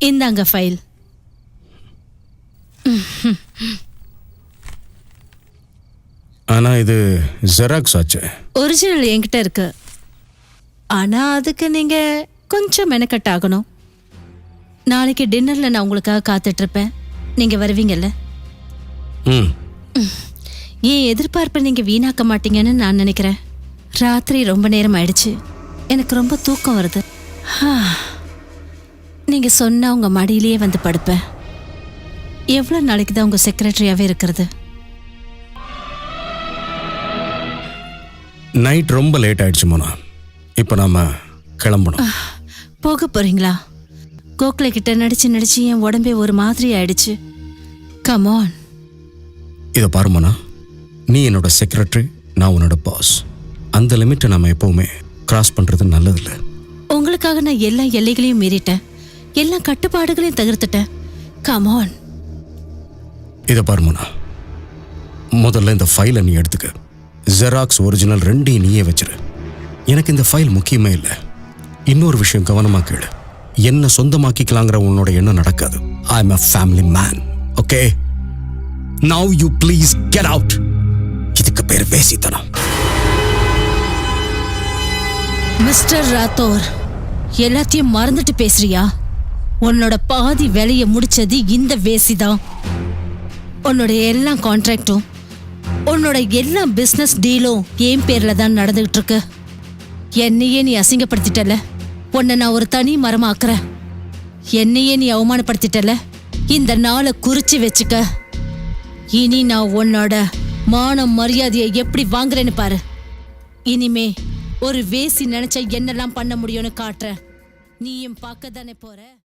இந்தாங்க ஃபைல். ஆனா இது ஜெராக்ஸ் ஆச்சு. ஒரிஜினல் என்கிட்ட இருக்கு. ஆனா அதுக்கு நீங்க கொஞ்சம் மெனக்கட் ஆகணும். நாளைக்கு டின்னர்ல நான் உங்களுக்காக காத்துட்டு இருப்பேன். நீங்க வருவீங்கல்ல? ஏன் எதிர்பார்ப்பை நீங்க வீணாக்க மாட்டீங்கன்னு நான் நினைக்கிறேன். ராத்திரி ரொம்ப நேரம் ஆயிடுச்சு. எனக்கு ரொம்ப தூக்கம் வருது. நீங்க சொன்னா உங்க மடியிலேயே வந்து படுப்பேன். எவ்வளவு நாளைக்கு தான் உங்க செக்ரட்டரியாவே இருக்கிறது? நைட் ரொம்ப லேட் ஆயிடுச்சு மோனா. இப்போ நாம கிளம்பணும். போக போறீங்களா? கோக்லே கிட்ட நடிச்சு நடிச்சு என் உடம்பே ஒரு மாதிரி ஆயிடுச்சு. Come on. இதை பாரு மோனா, நீ என்னோட செக்ரட்டரி, நான் உன்னோட பாஸ். அந்த லிமிட்டை நம்ம எப்பவுமே கிராஸ் பண்றது நல்லதில்லை. உங்களுக்காக நான் எல்லா எல்லைகளையும் மீறிட்டேன். எல்லா கட்டுப்பாடுகளையும் தகர்த்துட்டேன். Come on. இதை பாரு மோனா, முதல்ல இந்த ஃபைலை நீ எடுத்துக்க. ஜெராக்ஸ் ஒரிஜினல் ரெண்டையும் நீயே வச்சிரு. எனக்கு இந்த ஃபைல் முக்கியமே இல்லை. இன்னொரு விஷயம் கவனமா கேளு. என்ன சொந்தமாக்கிக்கலாங்கிற உன்னோட எண்ணம் நடக்காது. I am a family man. Okay, now you please get out. இதுக்கு பேர் பேசித்தனம். மிஸ்டர் ராத்தோர், எல்லாத்தையும் மறந்துட்டு பேசுறியா? உன்னோட பாதி வேலையை முடிச்சது இந்த வேசிதான். உன்னோட எல்லா கான்ட்ராக்டும், உன்னோட எல்லா பிசினஸ் டீலும் என் பேர்ல தான் நடந்துகிட்டு இருக்கு. என்னையே நீ அசிங்கப்படுத்திட்டல. உன்னை நான் ஒரு தனி மரமாக்குறேன். என்னையே நீ அவமானப்படுத்திட்டல. இந்த நாளை குறிச்சு வச்சுக்க. இனி நான் உன்னோட மான மரியாதையை எப்படி வாங்குறேன்னு பாரு. இனிமே ஒரு வேசி நினைச்ச என்னெல்லாம் பண்ண முடியும்னு காட்டுற. நீயும் பார்க்க தானே போற.